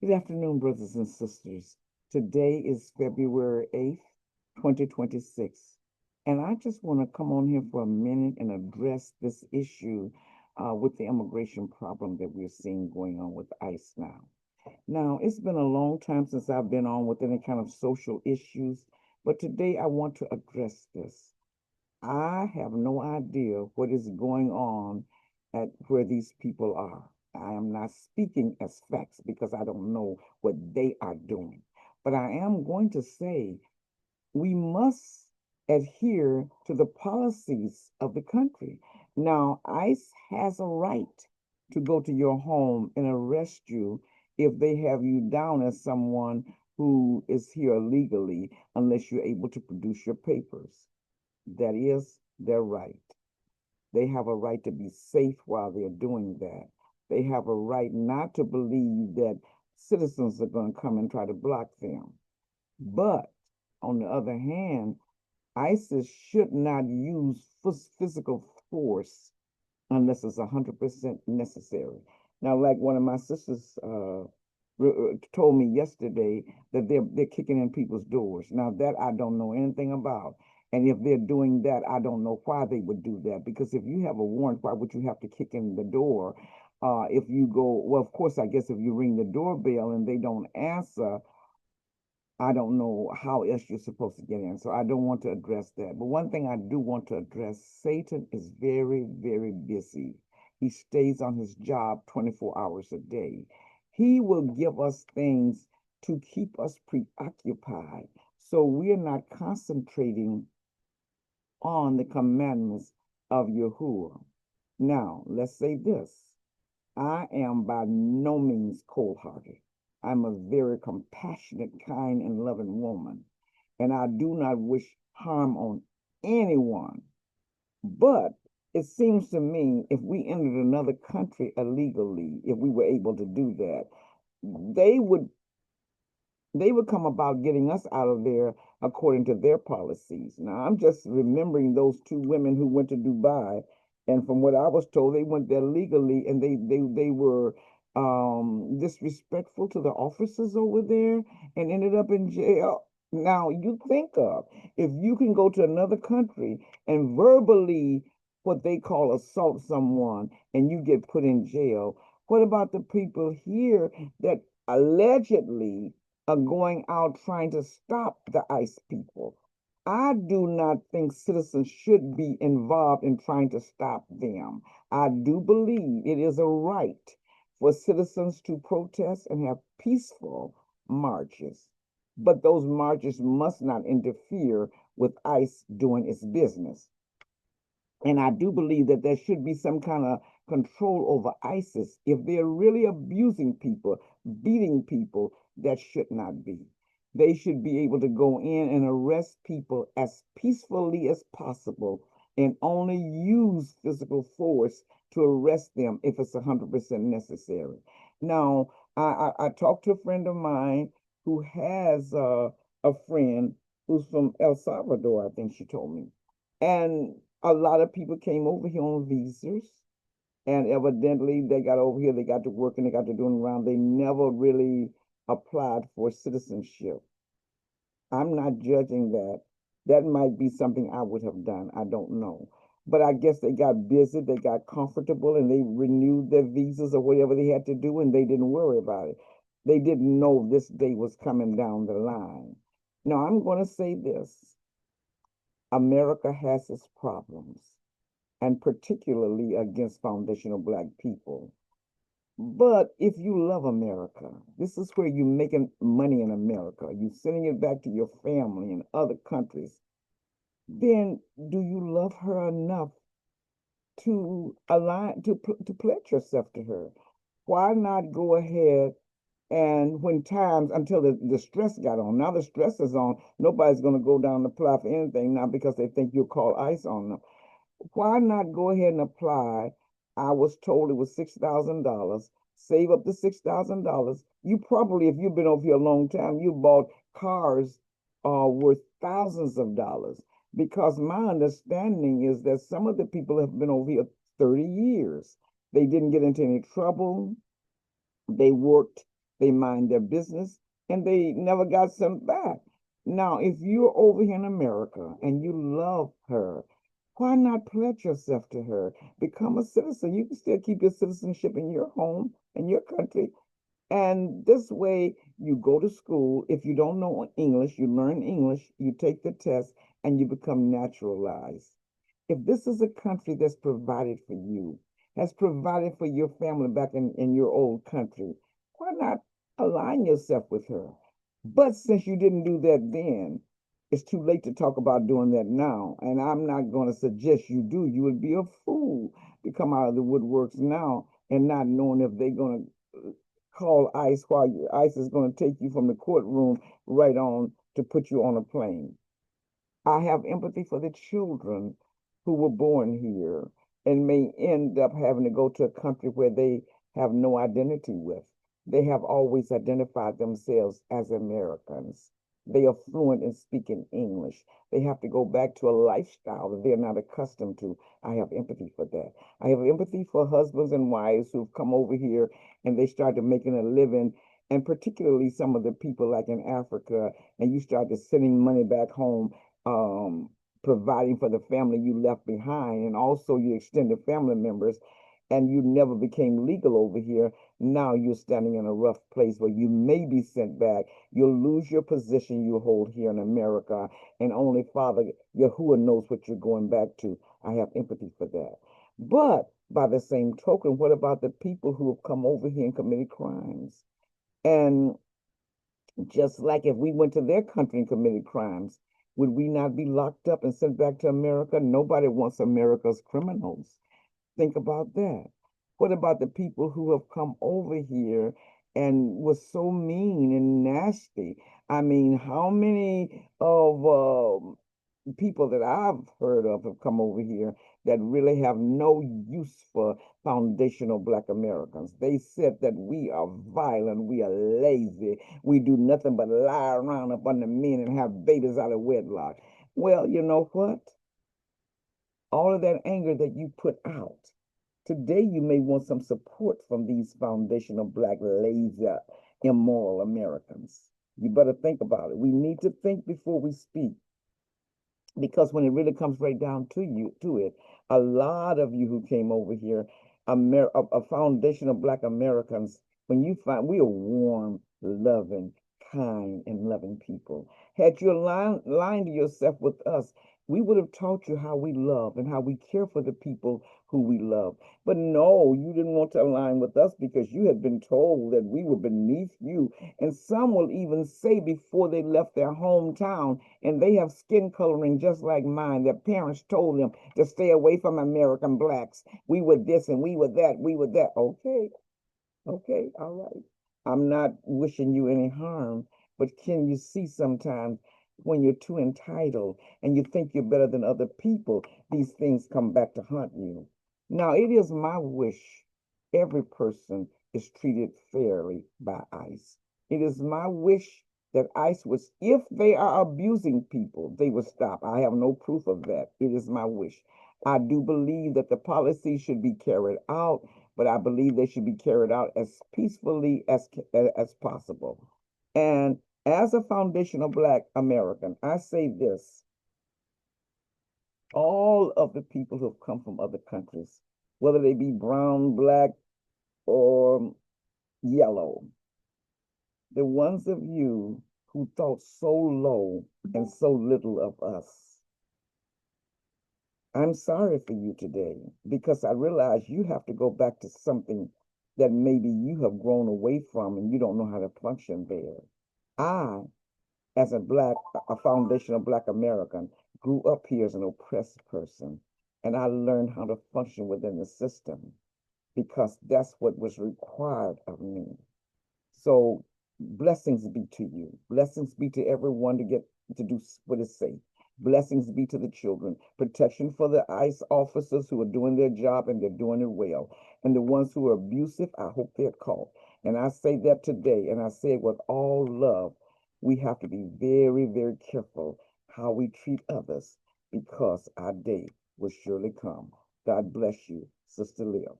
Good afternoon, brothers and sisters. Today is February 8th, 2026. And I just want to come on here for a minute and address this issue with the immigration problem that we're seeing going on with ICE now. Now, it's been a long time since I've been on with any kind of social issues, but today I want to address this. I have no idea what is going on at where these people are. I am not speaking as facts because I don't know what they are doing. But I am going to say we must adhere to the policies of the country. Now, ICE has a right to go to your home and arrest you if they have you down as someone who is here illegally, unless you're able to produce your papers. That is their right. They have a right to be safe while they're doing that. They have a right not to believe that citizens are going to come and try to block them. But on the other hand, ISIS should not use physical force unless it's 100% necessary. Now, like one of my sisters told me yesterday that they're kicking in people's doors. Now, that I don't know anything about. And if they're doing that, I don't know why they would do that. Because if you have a warrant, why would you have to kick in the door? If you go, well, of course, I guess if you ring the doorbell and they don't answer, I don't know how else you're supposed to get in. So I don't want to address that. But one thing I do want to address, Satan is very, very busy. He stays on his job 24 hours a day. He will give us things to keep us preoccupied. So we're not concentrating on the commandments of Yahuwah. Now, let's say this. I am by no means cold hearted. I'm a very compassionate, kind, and loving woman, and I do not wish harm on anyone. But it seems to me if we entered another country illegally, if we were able to do that, they would they would come about getting us out of there according to their policies. Now, I'm just remembering those two women who went to Dubai, and from what I was told, they went there legally, and they were disrespectful to the officers over there and ended up in jail. Now, you think of if you can go to another country and verbally what they call assault someone and you get put in jail. What about the people here that allegedly are going out trying to stop the ICE people? I do not think citizens should be involved in trying to stop them. I do believe it is a right for citizens to protest and have peaceful marches, but those marches must not interfere with ICE doing its business. And I do believe that there should be some kind of control over ISIS. If they're really abusing people, beating people, that should not be. They should be able to go in and arrest people as peacefully as possible and only use physical force to arrest them if it's 100% necessary. Now, I talked to a friend of mine who has a friend who's from El Salvador, I think she told me. And a lot of people came over here on visas, and evidently they got over here, they got to work and they got to doing around. They never really applied for citizenship. I'm not judging that. That might be something I would have done. I don't know. But I guess they got busy, they got comfortable, and they renewed their visas or whatever they had to do, and they didn't worry about it. They didn't know this day was coming down the line. Now, I'm going to say this. America has its problems, and particularly against foundational Black people. But if you love America, this is where you're making money in America, you're sending it back to your family in other countries, then do you love her enough to align to pledge yourself to her? Why not go ahead and when times until the stress got on, now the stress is on, nobody's going to go down and apply for anything now because they think you'll call ICE on them. Why not go ahead and apply? I was told it was $6,000. Save up the $6,000. You probably, if you've been over here a long time, you bought cars worth thousands of dollars. Because my understanding is that some of the people have been over here 30 years. They didn't get into any trouble. They worked they mind their business, and they never got sent back. Now, if you're over here in America and you love her, why not pledge yourself to her? Become a citizen. You can still keep your citizenship in your home and your country. And this way, you go to school. If you don't know English, you learn English, you take the test, and you become naturalized. If this is a country that's provided for you, has provided for your family back in your old country, why not align yourself with her? But since you didn't do that then, it's too late to talk about doing that now. And I'm not going to suggest you do. You would be a fool to come out of the woodworks now and not knowing if they're going to call ICE while ICE is going to take you from the courtroom right on to put you on a plane. I have empathy for the children who were born here and may end up having to go to a country where they have no identity with. They have always identified themselves as Americans. They are fluent in speaking English. They have to go back to a lifestyle that they're not accustomed to. I have empathy for that. I have empathy for husbands and wives who've come over here and they started making a living, and particularly some of the people like in Africa, and you started sending money back home, um, providing for the family you left behind, and also your extended family members, and you never became legal over here. Now you're standing in a rough place where you may be sent back. You'll lose your position you hold here in America, and only Father Yahuwah knows what you're going back to. I have empathy for that. But by the same token, what about the people who have come over here and committed crimes? And just like if we went to their country and committed crimes, would we not be locked up and sent back to America? Nobody wants America's criminals. Think about that. What about the people who have come over here and was so mean and nasty? I mean, how many of people that I've heard of have come over here that really have no use for foundational Black Americans? They said that we are violent, we are lazy, we do nothing but lie around up under men and have babies out of wedlock. Well, you know what? All of that anger that you put out, today you may want some support from these foundational Black, lazy, immoral Americans. You better think about it. We need to think before we speak, because when it really comes right down to it, a lot of you who came over here, a foundation of Black Americans, when you find we are warm, loving, kind, and loving people. Had you aligned yourself with us, we would have taught you how we love and how we care for the people who we love. But no, you didn't want to align with us because you had been told that we were beneath you. And some will even say before they left their hometown, and they have skin coloring just like mine. Their parents told them to stay away from American Blacks. We were this and we were that, we were that. Okay, okay, all right. I'm not wishing you any harm, but can you see sometimes when you're too entitled and you think you're better than other people, these things come back to haunt you. Now, it is my wish every person is treated fairly by ICE. It is my wish that ICE was, if they are abusing people, they would stop. I have no proof of that. It is my wish. I do believe that the policy should be carried out, but I believe they should be carried out as peacefully as possible. And as a foundational Black American, I say this: all of the people who have come from other countries, whether they be brown, black, or yellow, the ones of you who thought so low and so little of us, I'm sorry for you today, because I realize you have to go back to something that maybe you have grown away from and you don't know how to function there. I, as a foundational Black American, grew up here as an oppressed person, and I learned how to function within the system because that's what was required of me. So blessings be to you. Blessings be to everyone to get to do what is safe. Blessings be to the children. Protection for the ICE officers who are doing their job and they're doing it well. And the ones who are abusive, I hope they're caught. And I say that today, and I say it with all love. We have to be very, very careful how we treat others because our day will surely come. God bless you, Sister Leah.